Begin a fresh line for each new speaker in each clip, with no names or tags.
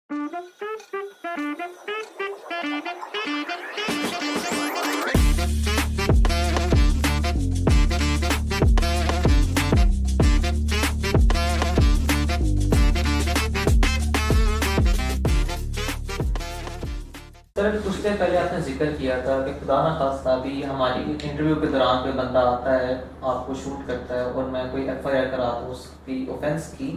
Sir कुछ देर पहले आपने जिक्र किया था कि खुदा ना खास्ता भी हमारी इंटरव्यू के दौरान कोई बंदा आता है, आपको शूट करता है और मैं कोई एफआईआर कराता हूँ उसकी ऑफेंस की,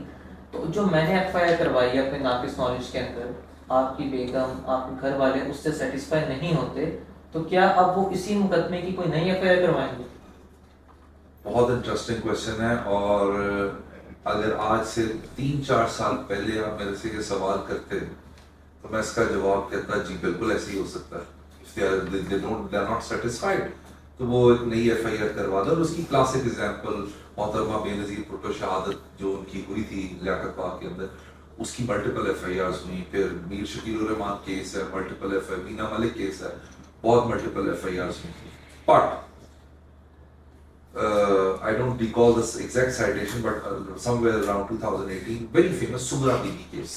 तो जो मैंने एफआईआर करवाई है अपने नाकिस नॉलेज के अंदर, आपकी बेगम आपके घर वाले उससे सेटिस्फाई नहीं होते, तो क्या अब वो इसी मुकदमे की कोई नई एफआईआर करवाएंगे?
बहुत इंटरेस्टिंग क्वेश्चन है। और अगर आज से 3-4 साल पहले आप मेरे से ये सवाल करते तो मैं इसका जवाब कहता जी बिल्कुल ऐसे ही हो सकता है। If they are not satisfied तो वो एक नई एफआईआर करवा दो। और उसकी क्लासिक एग्जांपल मोहतरमा बेनज़ीर भुट्टो शहादत जो उनकी हुई थी लियाकत बाग के अंदर, उसकी मल्टीपल एफआईआर्स हुई। फिर मीर शकील रहमान केस है, multiple FIR, Meena Malik case है, बहुत मल्टीपल एफआईआर्स हुई। But I don't recall this exact citation, but somewhere around 2018, very famous Sughra Bibi case,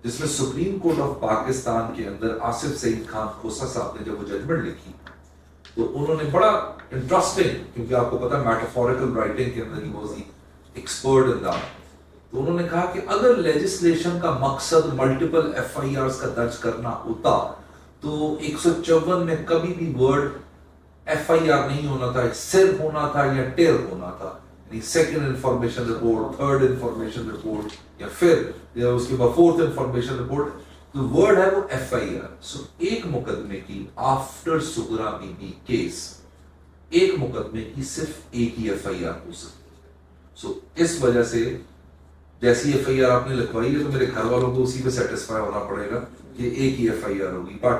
जिसमें सुप्रीम कोर्ट ऑफ पाकिस्तान के अंदर आसिफ सईद खान खोसा साहब ने जब वो जजमेंट लिखी तो उन्होंने बड़ा इंटरेस्टिंग, क्योंकि आपको पता है मेटाफोरिकल राइटिंग के अंदर he was expert in that, तो उन्होंने कहा कि अगर लेजिस्लेशन का मकसद मल्टीपल एफआईआर्स का दर्ज करना होता तो 154 में कभी भी वर्ड एफआईआर नहीं होना था, सिर्फ होना था या टेर होना था, यानी second information report, third information report, या फिर उसके बाद फोर्थ इंफॉर्मेशन रिपोर्ट, तो वर्ड है वो एफआईआर। सो एक मुकदमे की आफ्टर सुगरा बीबी केस, एक मुकदमे की सिर्फ एक ही एफआईआर हो सकती है। सो इस वजह से जैसी एफआईआर आपने लिखवाई है तो मेरे घर वालों को उसी पे सेटिस्फाई होना पड़ेगा कि एक ही एफआईआर होगी। बट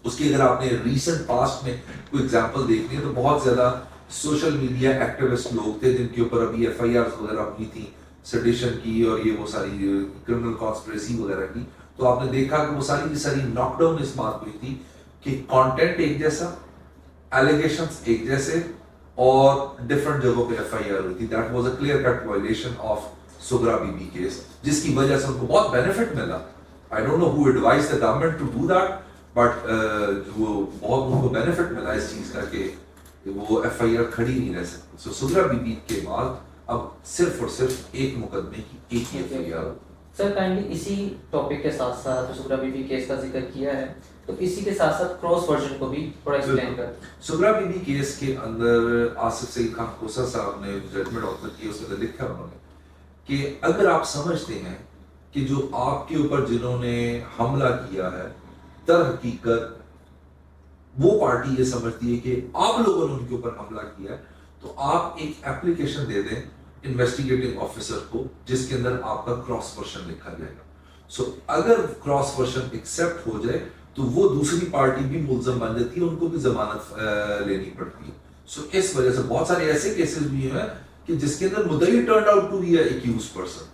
उसकी अगर आपने रीसेंट पास्ट में कोई एग्जांपल देखनी है तो बहुत ज्यादा सोशल मीडिया एक्टिविस्ट लोग थे जिनके ऊपर अभी एफआईआर वगैरह हुई थी, सेडिशन की और ये वो सारी क्रिमिनल कॉन्स्पिरेसी वगैरह की, तो आपने देखा कि वो सारी की सारी नॉकडाउन इस बात हुई थी कि कंटेंट एक जैसा, एलिगेशंस एक जैसे और डिफरेंट जगहों पे एफआईआर हुई थी। That was a clear cut violation of Sugra Bibi case, जिसकी वजह से उनको बहुत बेनिफिट मिला। I don't know who advised the government to do that, but वो बहुत उनको बेनिफिट मिला इस चीज का कि वो एफआईआर खड़ी नहीं रह सकती। सो सुगरा बीबी के बाद अब सिर्फ और सिर्फ एक मुकदमे की एक ही एफआईआर।
सर काइंडली इसी टॉपिक के साथ साथ सुगरा बीबी केस का जिक्र किया है, तो इसी के साथ साथ क्रॉस वर्जन को भी थोड़ा एक्सप्लेन कर।
सुगरा बीबी केस के अंदर आसिफ सईद खान खोसा साहब ने जजमेंट ऑफर किया, उसमें लिखा उन्होंने कि अगर आप समझते हैं कि जो आपके ऊपर जिन्होंने हमला किया है दर हकीकत वो पार्टी ये समझती है कि आप लोगों ने उनके ऊपर हमला किया है, तो आप एक एप्लीकेशन दे दें इन्वेस्टिगेटिंग ऑफिसर को जिसके अंदर आपका क्रॉस वर्जन लिखा जाएगा। सो अगर क्रॉस वर्जन एक्सेप्ट हो जाए तो वो दूसरी पार्टी भी मुलजम बन जाती है, उनको भी जमानत लेनी पड़ती है। सो इस वजह से बहुत सारे ऐसे केसेस भी हैं कि जिसके अंदर मुद्दई turn out to be accuse person.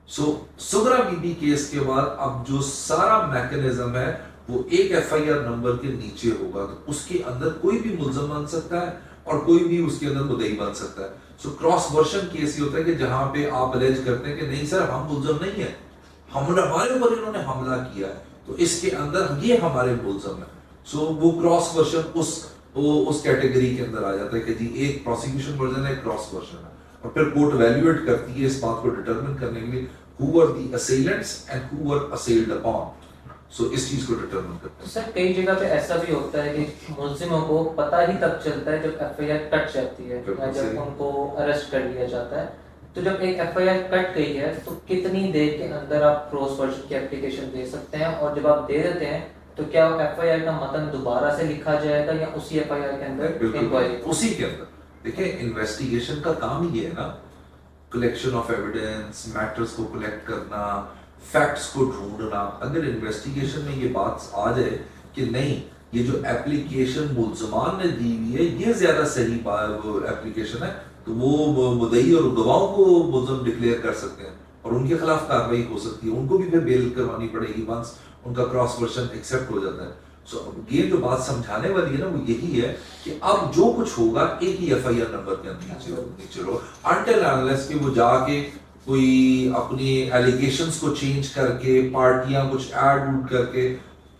So Sughra Bibi case के बाद अब जो सारा मैकेनिज्म है वो एक एफआईआर नंबर के नीचे होगा, तो उसके अंदर कोई भी मुलजम बन सकता है और कोई भी उसके अंदर मुद्दई बन सकता है। सो क्रॉस वर्जन केस ये होता है कि जहां पे आप अलेज करते हैं कि नहीं सर हम मुलजम नहीं है, हमारे ऊपर इन्होंने हमला किया है, तो इसके अंदर ये हमारे मुलजम है। सो वो क्रॉस वर्जन उस कैटेगरी के अंदर आ जाता है कि जी एक प्रोसिक्यूशन वर्जन है, क्रॉस वर्जन है, और फिर कोर्ट वैल्यूएट करती है इस बात को डिटरमिन करने के लिए who were the assailants and who were assailed upon. So इस चीज को डिटरमिन करते हैं।
सर कई जगह पे ऐसा भी होता है कि मुल्जिमों को पता ही तब चलता है जब एफआईआर कट जाती है या जब उनको अरेस्ट कर लिया जाता है। तो जब एक एफआईआर कट गई है तो कितनी देर के अंदर आप क्रॉस वर्जन की एप्लीकेशन दे सकते हैं, और जब आप दे देते हैं तो क्या एफआईआर का मतन दोबारा से लिखा जाएगा या उसी एफआईआर के अंदर इंक्वायरी?
उसी के अंदर देखिए, इन्वेस्टिगेशन का काम ही है ना, कलेक्शन ऑफ एविडेंस, मैटर्स को कलेक्ट करना, फैक्ट्स को ढूंढना। अगर इन्वेस्टिगेशन में ये बात आ जाए कि नहीं ये जो एप्लीकेशन मुल्जमान ने दी हुई है ये ज्यादा सही एप्लीकेशन है, तो वो मुद्दई और गवाहों को मुल्जम डिक्लेयर कर सकते हैं और उनके खिलाफ कार्रवाई हो सकती है, उनको भी फिर बेल करवानी पड़ेगी वंस उनका क्रॉस वर्जन एक्सेप्ट हो जाता है। सो ये जो बात समझाने वाली है ना वो यही है कि अब जो कुछ होगा एक ही एफआईआर नंबर के नीचे रो, अनटिल अनलेस कि वो जाके कोई अपनी एलिगेशंस को चेंज करके, पार्टियां कुछ ऐड उड करके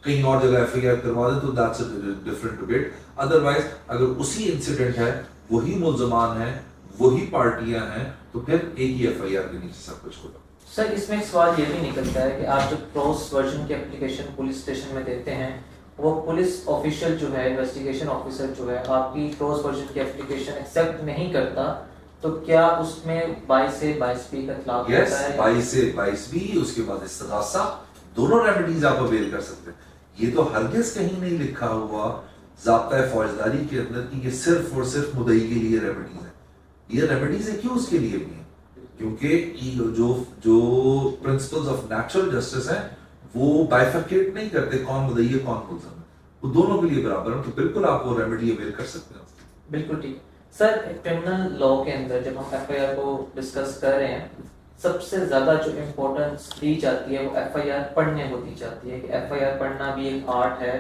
कहीं और जगह एफआईआर करवा दे तो that's a different debate. Otherwise अगर उसी इंसिडेंट है, वही मुल्जमान है, वही पार्टियां हैं, तो फिर एक ही एफआईआर के नीचे सब कुछ होगा।
सर इसमें एक सवाल ये भी निकलता है कि आप जब क्रॉस वर्जन की एप्लीकेशन पुलिस स्टेशन में देते हैं, वो पुलिस ऑफिशियल जो है, इन्वेस्टिगेशन ऑफिसर जो है, आपकी क्रॉस वर्जन की एप्लीकेशन एक्सेप्ट नहीं करता, तो क्या उसमें 22 से 22B का खिलाफ होता है?
22 से 22B, उसके बाद इस्तिगासा, दोनों रेमेडीज आप अवेल कर सकते हैं। ये तो हरगिज कहीं नहीं लिखा हुआ ज़ाब्ता फौजदारी के अंदर कि ये सिर्फ और सिर्फ मुद्दई के लिए रेमेडीज है। ये रेमेडीज है क्यों? उसके लिए भी है क्योंकि जो प्रिंसिपल्स ऑफ नेचुरल जस्टिस है वो बाइफरकेट नहीं करते कौन मुद्दई है कौन मुल्ज़म है, वो दोनों के लिए बराबर है। तो बिल्कुल आप वो रेमेडी अवेल कर सकते हैं।
बिल्कुल ठीक। सर क्रिमिनल लॉ के अंदर जब हम एफआईआर को डिस्कस कर रहे हैं, सबसे ज्यादा जो इम्पोर्टेंस दी जाती है वो एफआईआर पढ़ने को दी जाती है कि एफआईआर पढ़ना भी एक आर्ट है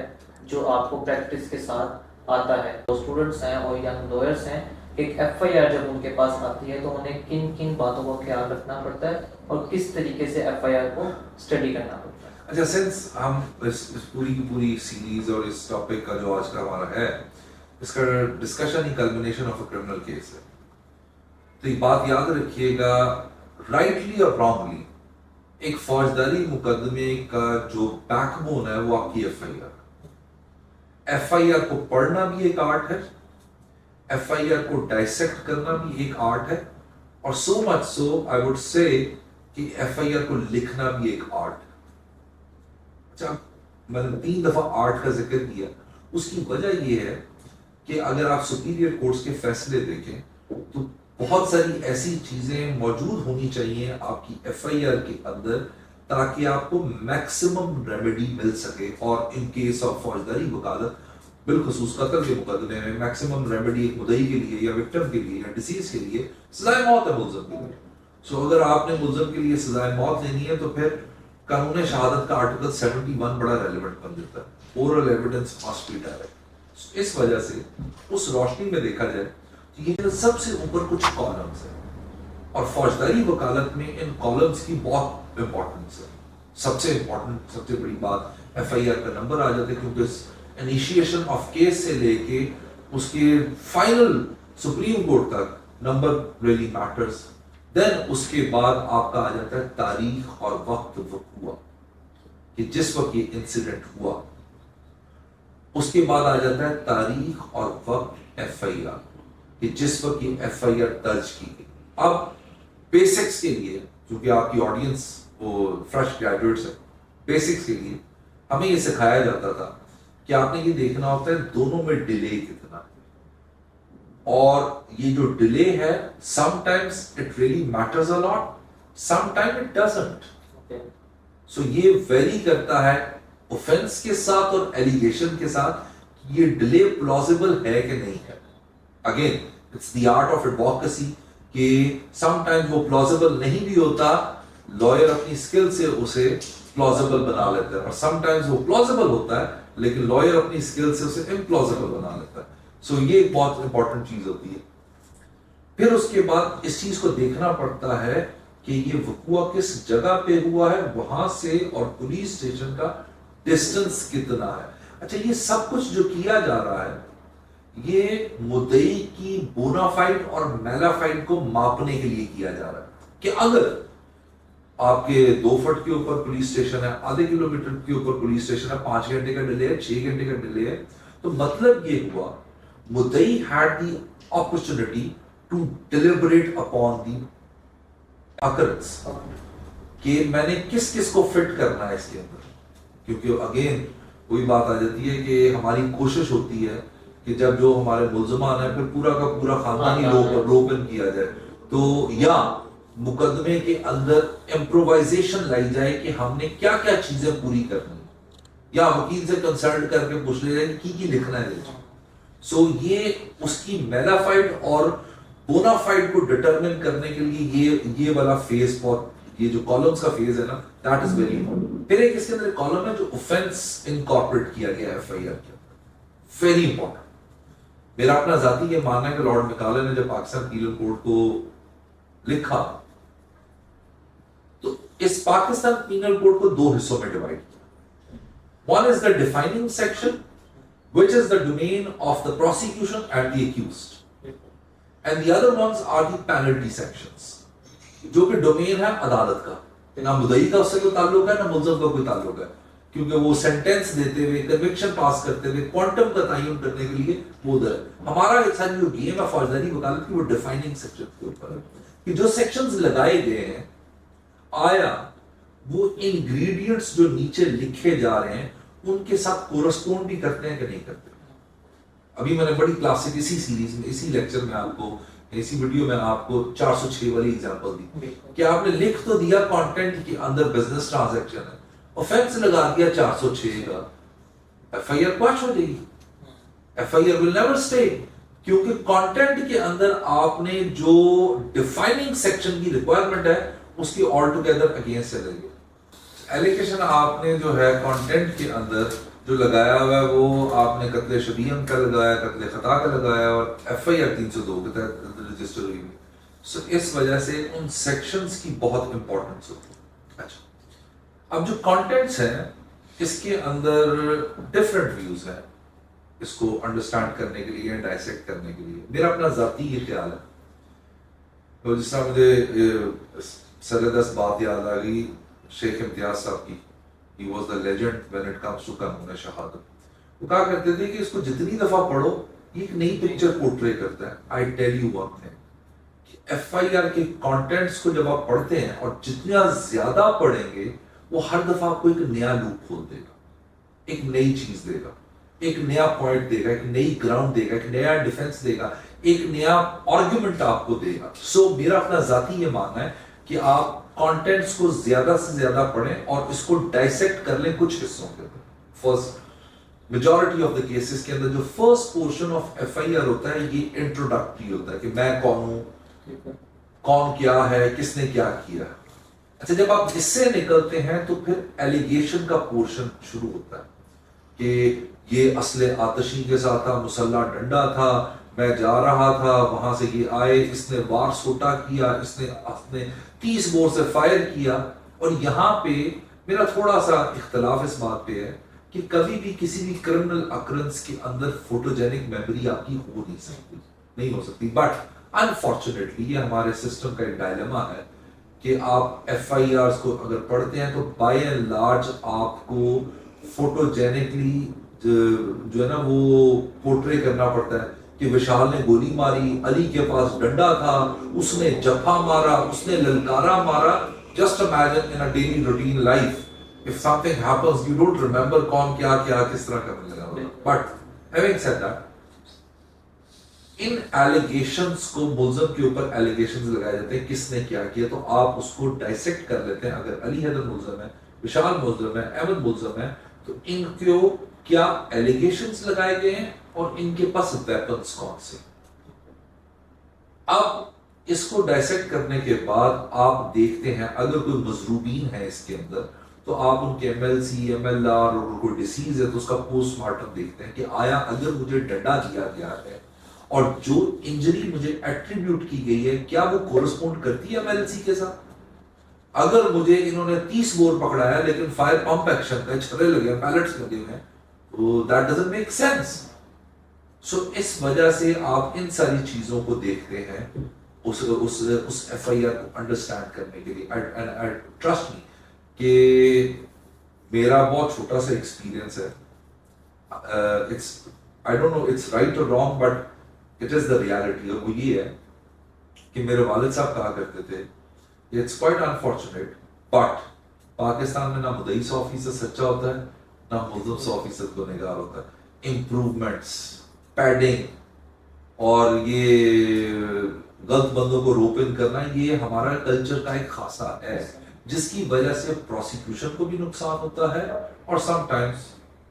जो आपको प्रैक्टिस के साथ आता है। तो स्टूडेंट्स हैं और यंग लॉयर्स हैं, एक एफआईआर जब उनके पास आती है तो उन्हें किन किन बातों का ख्याल रखना पड़ता है और किस तरीके से एफआईआर को स्टडी करना पड़ता है?
अच्छा, सिंस हम इस पूरी की पूरी सीरीज और इस टॉपिक का जो आज का हमारा है, इसका discussion he culmination of a criminal case है, तो ये बात याद रखिएगा, राइटली और रॉन्गली, एक फौजदारी मुकदमे का जो बैकबोन है वो आपकी एफआईआर। एफआईआर को पढ़ना भी एक आर्ट है, एफआईआर को डाइसेक्ट करना भी एक आर्ट है, और so much so I would say कि एफआईआर को लिखना भी एक आर्ट है। अच्छा, मैंने 3 दफा आर्ट का जिक्र किया, उसकी वजह यह है कि अगर आप सुपीरियर कोर्ट्स के फैसले देखें तो बहुत सारी ऐसी चीजें मौजूद होनी चाहिए आपकी एफआईआर के अंदर ताकि आपको मैक्सिमम रेमेडी मिल सके। और इन केस ऑफ फौजदारी वकालत, बिलखुसूस कत्ल के मुकदमे में मैक्सिमम रेमेडी एक मुद्दई के लिए या विक्टिम के लिए या डिसीज के लिए सजाए मौत है मुल्ज़िम के लिए। सो अगर आपने मुल्ज़िम के लिए सजाए मौत लेनी है तो फिर कानून शहादत का आर्टिकल 71 बड़ा रेलिवेंट बन जाता है, oral evidence must be direct. इस वजह से उस रोशनी में देखा जाए तो ये सबसे ऊपर कुछ कॉलम्स है और फौजदारी वकालत में इन कॉलम्स की बहुत इंपॉर्टेंस है। सबसे इंपॉर्टेंट, सबसे बड़ी बात, एफआईआर का नंबर आ जाता है क्योंकि इनिशिएशन ऑफ केस से लेके उसके फाइनल सुप्रीम कोर्ट तक नंबर रियली मैटर्स। देन उसके बाद आपका आ जाता है तारीख और वक्त हुआ कि जिस वक्त ये इंसिडेंट हुआ, उसके बाद आ जाता है तारीख और वक्त एफआईआर कि जिस वक्त ये एफआईआर दर्ज की गई। अब बेसिक्स के लिए, क्योंकि आपकी ऑडियंस वो फ्रेश ग्रेजुएट्स है, बेसिक्स के लिए हमें ये सिखाया जाता था कि आपने ये देखना होता है दोनों में डिले कितना है, और ये जो डिले है sometimes it really matters a lot, sometime it doesn't. So ये वेरी करता है ऑफेंस के साथ और एलिगेशन के साथ ये डिले प्लॉजिबल है कि नहीं है। Again it's the art of advocacy कि समटाइम्स वो प्लॉजिबल नहीं भी होता, लॉयर अपनी स्किल से उसे प्लॉजिबल बना लेता है, और समटाइम्स वो प्लॉजिबल होता है लेकिन लॉयर अपनी स्किल से उसे इम्प्लॉजिबल बना लेता है। सो ये एक बहुत इंपॉर्टेंट चीज होती है। फिर उसके बाद इस चीज को देखना पड़ता है कि ये वक़ुआ किस जगह पे हुआ है, वहां से और पुलिस स्टेशन का डिस्टेंस कितना है। अच्छा, ये सब कुछ जो किया जा रहा है ये मुद्दई की बोनाफाइड और मेलाफाइड को मापने के लिए किया जा रहा है कि अगर आपके 2 फुट के ऊपर पुलिस स्टेशन है, आधे किलोमीटर के ऊपर पुलिस स्टेशन है, 5 घंटे का डिले है, 6 घंटे का डिले है, तो मतलब ये हुआ मुद्दई had the opportunity to deliberate upon the occurrence कि मैंने किस किस को फिट करना है इसके अंदर। क्योंकि अगेन वही बात आ जाती है कि हमारी कोशिश होती है कि जब जो हमारे मुल्ज़मान है फिर पूरा का पूरा खानदानी रोपन किया जाए, तो या मुकदमे के अंदर इम्प्रोवाइजेशन लाई जाए कि हमने क्या क्या चीजें पूरी करनी, या वकील से कंसल्ट करके पूछ ले जाए कि लिखना है। सो ये उसकी मेलाफाइड और बोनाफाइड को डिटरमिन करने के लिए ये वाला फेज, बहुत ये जो कॉलम्स का फेज है ना, दैट इज वेरी इंपॉर्टेंट। फिर एक इसके अंदर कॉलम है जो ऑफेंस इनकॉर्पोरेट किया गया है एफआईआर के अंदर, वेरी इंपॉर्टेंट। मेरा अपना जाती ये मानना है कि लॉर्ड मैकाले ने जब पाकिस्तान पीनल कोड को लिखा इस पाकिस्तान पीनल कोड को दो हिस्सों में डिवाइड किया। One is the defining section which is the domain of the prosecution and the accused, and the other ones are the penalty sections, जो कि डोमेन है अदालत का, ना मुद्दई का उससे कोई ताल्लुक है ना मुल्ज़म का कोई ताल्लुक है, क्योंकि वो सेंटेंस देते हुए कन्विक्शन पास करते हुए क्वांटम का तयन करने के लिए वो उधर है। हमारा एक सारी जो गेम है फौजदारी वकालत की वो डिफाइनिंग सेक्शन के ऊपर है कि जो सेक्शंस लगाए गए हैं आया वो इंग्रेडिएंट्स जो नीचे लिखे जा रहे हैं उनके साथ कोरस्पोंड भी करते हैं कि नहीं करते। अभी मैंने बड़ी क्लासिक इसी सीरीज में इसी लेक्चर में आपको इसी वीडियो में आपको 406 वाली एग्जांपल दी कि आपने लिख तो दिया कंटेंट के अंदर बिजनेस ट्रांजैक्शन है, ऑफेंस लगा दिया 406 का, एफआईआर क्वैश हो जाएगी, एफआईआर विल नेवर स्टे, क्योंकि कंटेंट के अंदर आपने जो डिफाइनिंग सेक्शन की रिक्वायरमेंट है उसकी ऑल टुगेदर अगेंस्ट चलेगी। एलिगेशन आपने जो है कंटेंट के अंदर जो लगाया हुआ है वो आपने कत्ले शबीहन का लगाया, कत्ले खता का लगाया और एफआईआर 302 के तहत रजिस्टर हुई है। सो इस वजह से उन सेक्शंस की बहुत इंपॉर्टेंस होती है। अच्छा, अब जो कंटेंट्स हैं इसके अंदर डिफरेंट व्यूज हैं इसको अंडरस्टैंड करने के लिए, डाइसेक्ट करने के लिए। मेरा अपना जाती ये ख्याल है, तो जिस तरह मुझे सरदस्त बात याद आ गई शेख इम्तियाज साहब की, he was the legend when it comes to कानून शहादत। वो कहा करते थे कि इसको जितनी दफा पढ़ो एक नई पिक्चर पोर्ट्रे करता है। I tell you one thing कि एफआईआर के कंटेंट्स को जब आप पढ़ते हैं और जितना ज्यादा पढ़ेंगे वो हर दफा आपको एक नया लूप खोल देगा, एक नई चीज देगा, एक नया पॉइंट देगा, एक नई ग्राउंड देगा, एक नया डिफेंस देगा, एक नया आर्गुमेंट आपको देगा। सो मेरा अपना जाती ये मानना है कि आप कंटेंट्स को ज्यादा से ज्यादा पढ़ें और इसको डाइसेक्ट कर लें कुछ हिस्सों के अंदर। First majority of the cases के अंदर जो फर्स्ट पोर्शन ऑफ एफआईआर होता है ये इंट्रोडक्टरी होता है कि मैं कौन हूं, कौन क्या है, किसने क्या किया। अच्छा, जब आप इससे निकलते हैं तो फिर एलिगेशन का पोर्शन शुरू होता है कि ये असले आतशी के साथ था, मुसल्ला डंडा था, मैं जा रहा था, वहां से ये आए, इसने वार सोटा किया, इसने 30 बोर से फायर किया। और यहाँ पे मेरा थोड़ा सा इख्तलाफ इस बात पे है कि कभी भी किसी भी क्रिमिनल अकरेंस के अंदर फोटोजेनिक मेमोरी आपकी हो नहीं हो सकती। बट अनफॉर्चुनेटली ये हमारे सिस्टम का एक डायलेमा है कि आप एफआईआर को अगर पढ़ते हैं तो बाय एंड लार्ज आपको फोटोजेनिकली जो है ना वो पोर्ट्रे करना पड़ता है कि विशाल ने गोली मारी, अली के पास डंडा था, उसने जफा मारा, उसने ललकारा मारा। Just imagine in a daily routine life if something happens you don't remember कौन क्या क्या किस तरह करने लगा। But having said that, in allegations को मुल्ज़म के ऊपर एलिगेशंस लगाए जाते हैं किसने क्या किया, तो आप उसको डाइसेक्ट कर लेते हैं। अगर अली हैदर मुल्ज़म है, विशाल मुल्ज़म है, अहमद मुल्ज़म है, तो इनको क्या एलिगेशंस लगाए गए हैं और इनके पास वेपन्स कौन से। अब इसको डाइसेक्ट करने के बाद आप देखते हैं अगर कोई मजरूबीन है इसके अंदर तो आप उनके एमएलसी, एमएलआर और कोई डिसीज है तो उसका पोस्टमार्टम देखते हैं कि आया अगर मुझे डंडा दिया गया है और जो इंजरी मुझे एट्रीब्यूट की गई है क्या वो कोरस्पोंड करती है एमएलसी के साथ। अगर मुझे इन्होंने 30 बोर पकड़ाया लेकिन फायर पंप एक्शन का छर्रे लगे, पैलेट्स लगे हुए हैं, तो दैट डजंट मेक सेंस। सो इस वजह से आप इन सारी चीजों को देखते हैं उस एफआईआर को अंडरस्टैंड करने के लिए। एंड ट्रस्ट मी कि मेरा बहुत छोटा सा एक्सपीरियंस है, it's I don't know it's right और wrong but it is the reality. और वो ये है कि मेरे वालिद साहब कहा करते थे it's quite unfortunate but Pakistan में ना मुद्दई 100% सच्चा होता है ना मुल्ज़िम 100% गुनहगार होता है। इम्प्रूवमेंट्स, पैडिंग और ये गलत बंदों को रोप इन करना ये हमारा कल्चर का एक खासा है जिसकी वजह से प्रोसिक्यूशन को भी नुकसान होता है और समटाइम्स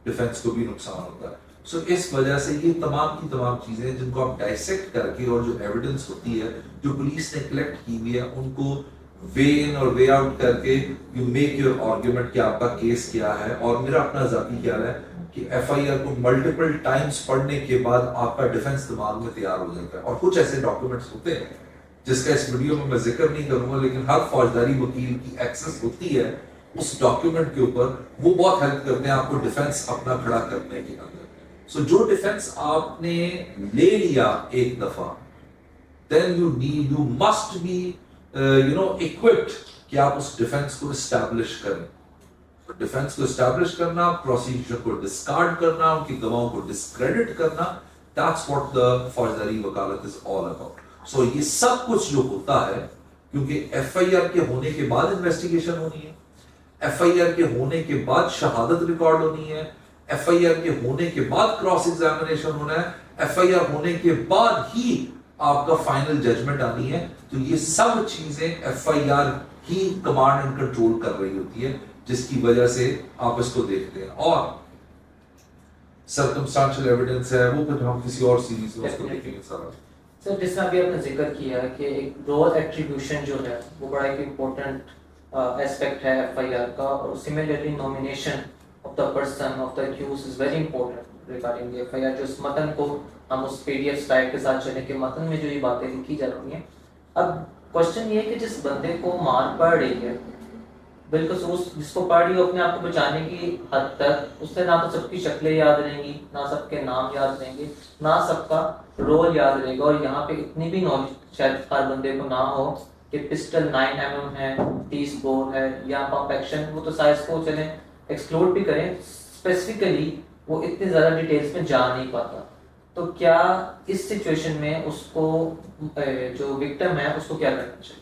डिफेंस को भी नुकसान होता है। सो इस वजह से ये तमाम की तमाम चीजें जिनको आप डाइसेक्ट करके और जो एविडेंस होती है जो पुलिस ने कलेक्ट की हुई है उनको वे इन और वे आउट करके यू मेक योर आर्ग्यूमेंट कि आपका केस क्या है। और मेरा अपना जाती ख्याल है कि एफआईआर को मल्टीपल टाइम्स पढ़ने के बाद आपका डिफेंस दिमाग में तैयार हो जाता है। और कुछ ऐसे डॉक्यूमेंट्स होते हैं जिसका इस वीडियो में मैं जिक्र नहीं करूंगा, लेकिन हर फौजदारी वकील की एक्सेस होती है उस डॉक्यूमेंट के ऊपर। वो बहुत हेल्प करते हैं आपको डिफेंस अपना खड़ा करने के अंदर। सो जो डिफेंस आपने ले लिया एक दफा, then you must be equipped कि आप उस डिफेंस को एस्टैब्लिश करें। डिफेंस को एस्टैब्लिश करना, प्रोसिक्यूशन को डिस्कार्ड करना, उनकी गवाहों को डिस्क्रेडिट करना, दैट्स व्हाट द फौजदारी वकालत इज ऑल अबाउट। सो ये सब कुछ जो होता है, क्योंकि एफआईआर के होने के बाद इन्वेस्टिगेशन होनी है, एफआईआर के होने के बाद शहादत रिकॉर्ड होनी है, एफआईआर के होने के बाद क्रॉस एग्जामिनेशन होना है, एफआईआर होने के बाद ही आपका फाइनल जजमेंट आनी है। तो ये सब चीजें FIR he command and control कर रही होती है, जिसकी वजह से आप इसको देखते हैं। और सर्कमस्टेंशियल एविडेंस है, वो फिर हम किसी और सीरीज में उसको देखेंगे सारा।
सर, जिसमें अभी आपने जिक्र किया कि एक रोल एट्रीब्यूशन जो है वो बड़ा एक इम्पोर्टेंट एस्पेक्ट है एफआईआर का, और similarly nomination of the person of the accused is very important regarding the FIR. जो इस मतन को हम उस पीडीएफ स्लाइड के साथ चले के मतन में जो ये बातें लिखी जा रही हैं। अब क्वेश्चन ये है कि जिस बंदे को मार पड़ रही है, बिल्कुल उस जिसको पढ़ रही हो, अपने आप को बचाने की हद तक उससे ना तो सबकी शक्लें याद रहेंगी, ना सबके नाम याद रहेंगे, ना सबका रोल याद रहेगा। और यहाँ पे इतनी भी नॉलेज शायद हर बंदे को ना हो कि पिस्टल 9mm है, 30 बोर है या पंप एक्शन, वो तो साइज को चले एक्सक्लूड भी करें, स्पेसिफिकली वो इतने ज़्यादा डिटेल्स में जा नहीं पाता। तो क्या इस सिचुएशन में उसको जो विक्टिम है उसको क्या करना चाहिए?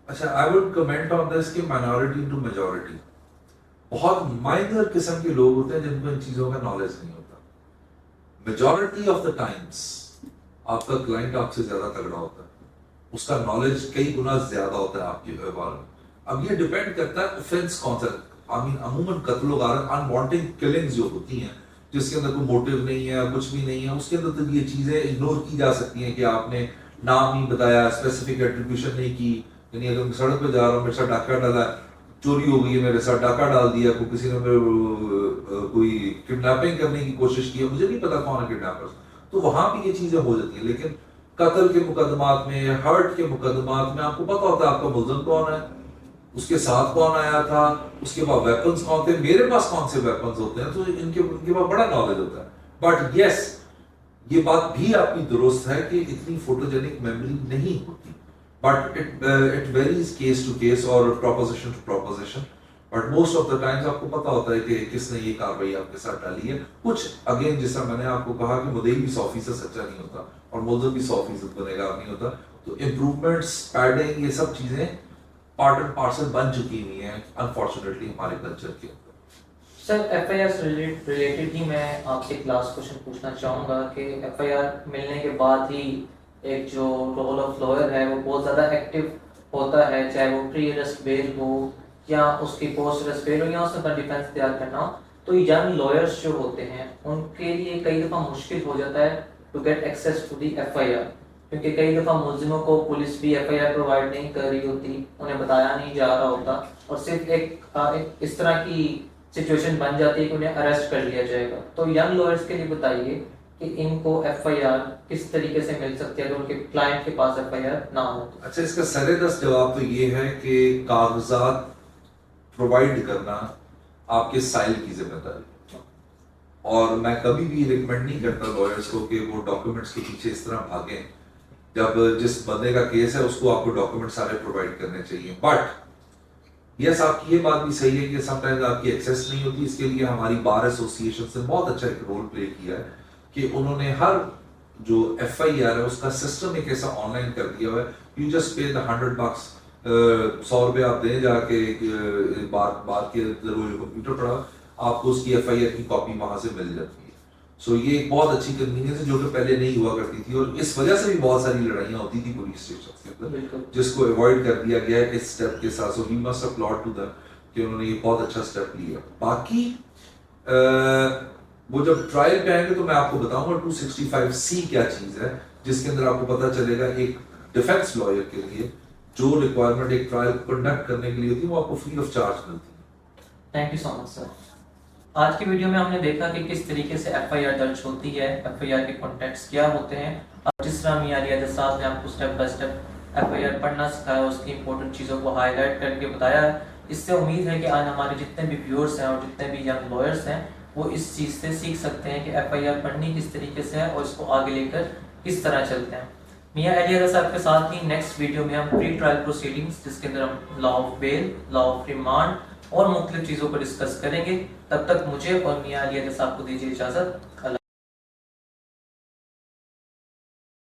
अच्छा, I would comment on this कि माइनॉरिटी टू मेजॉरिटी, बहुत माइनर किस्म के लोग होते हैं जिनको इन चीजों का नॉलेज नहीं होता। मेजॉरिटी ऑफ द टाइम्स आपका क्लाइंट आपसे ज्यादा तगड़ा होता है, उसका नॉलेज कई गुना ज्यादा होता है आपके व्यवहार में। अब ये डिपेंड करता है ऑफेंस कौन सा। अमूमन कत्ल गारत अनवांटेड किलिंग्स जो होती हैं, जिसके अंदर कोई मोटिव नहीं है, कुछ भी नहीं है, उसके अंदर तो ये चीजें इग्नोर की जा सकती हैं कि आपने नाम नहीं बताया, स्पेसिफिक एट्रीब्यूशन नहीं की। यानी अगर मैं सड़क पे जा रहा हूँ, मेरे साथ डाका डाला, चोरी हो गई है, मेरे साथ डाका डाल दिया, किसी ने कोई किडनैपिंग करने की कोशिश की है, मुझे नहीं पता कौन है किडनैपर, तो वहां भी ये चीजें हो जाती है। लेकिन कत्ल के मुकदमात में, हर्ट के मुकदमात में आपको पता होता है आपका मुल्ज़िम कौन है, उसके साथ कौन आया था, उसके पास वेपन्स कौन थे, मेरे पास कौन से वेपन्स होते हैं, तो इनके पास बड़ा नॉलेज होता है। बट यस, ये बात भी आपकी दुरुस्त है कि इतनी फोटोजेनिक मेमोरी नहीं होती, but it varies case to case और proposition to proposition. But most of the times आपको पता होता है कि किसने ये कार्रवाई आपके साथ डाली है। कुछ अगेन, जैसा मैंने आपको कहा कि मुद्दई भी 100% सच्चा नहीं होता और मुल्ज़िम भी 100% गुनहगार नहीं होता। तो इम्प्रूवमेंट्स, पैडिंग, ये सब चीजें पार्ट एंड पार्सल बन चुकी हुई हैं अनफॉर्चुनेटली हमारे कल्चर के अंदर।
सर, एफआईआर से रिलेटेड ही मैं आपसे एक लास्ट क्वेश्चन पूछना चाहूँगा कि एफआईआर मिलने के बाद ही एक जो रोल ऑफ लॉयर है वो बहुत ज़्यादा एक्टिव होता है, चाहे वो प्री अरेस्ट बेल हो या उसकी पोस्ट अरेस्ट बेल हो या उसका डिफेंस तैयार करना हो। तो यंग लॉयर्स जो होते हैं उनके लिए कई दफ़ा मुश्किल हो जाता है to get access to the FIR, क्योंकि कई दफ़ा मुलजिमों को पुलिस भी एफआईआर प्रोवाइड नहीं कर रही होती, उन्हें बताया नहीं जा रहा होता, और सिर्फ एक इस तरह की सिचुएशन बन जाती है कि उन्हें अरेस्ट कर लिया जाएगा। तो यंग लॉयर्स के लिए बताइए कि इनको एफआईआर किस तरीके से मिल सकती है अगर उनके क्लाइंट के पास एफआईआर ना हो तो?
अच्छा, इसका सरेदस्त जवाब तो ये है कि कागजात प्रोवाइड करना आपके साइल की जिम्मेदारी, और मैं कभी भी रिकमेंड नहीं करता लॉयर्स को कि वो डॉक्यूमेंट्स के पीछे इस तरह भागें। जब जिस बंदे का केस है उसको आपको डॉक्यूमेंट सारे प्रोवाइड करने चाहिए। बट यस, आपकी ये बात भी सही है कि समटाइम्स आपकी एक्सेस नहीं होती। इसके लिए हमारी बार एसोसिएशन से बहुत अच्छा एक रोल प्ले किया है कि उन्होंने हर जो एफआईआर है उसका सिस्टम एक ऐसा ऑनलाइन कर दिया हुआ है। यू जस्ट पे द $100, 100 रुपये आप दें जाके बार के जरूर कंप्यूटर पड़ा, आपको उसकी एफआईआर की कॉपी वहां से मिल जाती है। सो ये एक बहुत अच्छी कन्वीनियंस है जो कि पहले नहीं हुआ करती थी, और इस वजह से भी बहुत सारी लड़ाइयाँ होती थी पुलिस स्टेशन के अंदर, जिसको अवॉइड कर दिया गया है इस स्टेप के साथ। So we must upload to them कि उन्होंने ये बहुत अच्छा स्टेप लिया। बाकी वो जब ट्रायल पे आएंगे तो मैं आपको बताऊंगा 265C क्या चीज है, जिसके अंदर आपको पता चलेगा एक डिफेंस लॉयर के लिए जो रिक्वायरमेंट एक ट्रायल कंडक्ट करने के लिए होती है वो आपको फ्री ऑफ चार्ज मिलती है।
Thank you so much sir. आज की वीडियो में हमने देखा कि किस तरीके से एफआईआर दर्ज होती है, एफआईआर के कॉन्टेक्ट्स क्या होते हैं, और जिस तरह मियां रियाज साहब ने आपको स्टेप बाय स्टेप FIR पढ़ना सिखाया, उसकी इंपॉर्टेंट चीज़ों को हाईलाइट करके बताया है। इससे उम्मीद है कि आज हमारे जितने भी व्यूअर्स हैं और जितने भी यंग लॉयर्स हैं वो इस चीज़ से सीख सकते हैं कि FIR पढ़नी किस तरीके से है और इसको आगे लेकर किस तरह चलते हैं। मियां अली रज़ा साहब के साथ ही नेक्स्ट वीडियो में हम प्री ट्रायल प्रोसीडिंग्स, जिसके अंदर हम law of bail, law of remand और मुख्तलिफ चीज़ों को डिस्कस करेंगे। तब तक मुझे और मियां अली रज़ा साहब को दीजिए इजाज़त।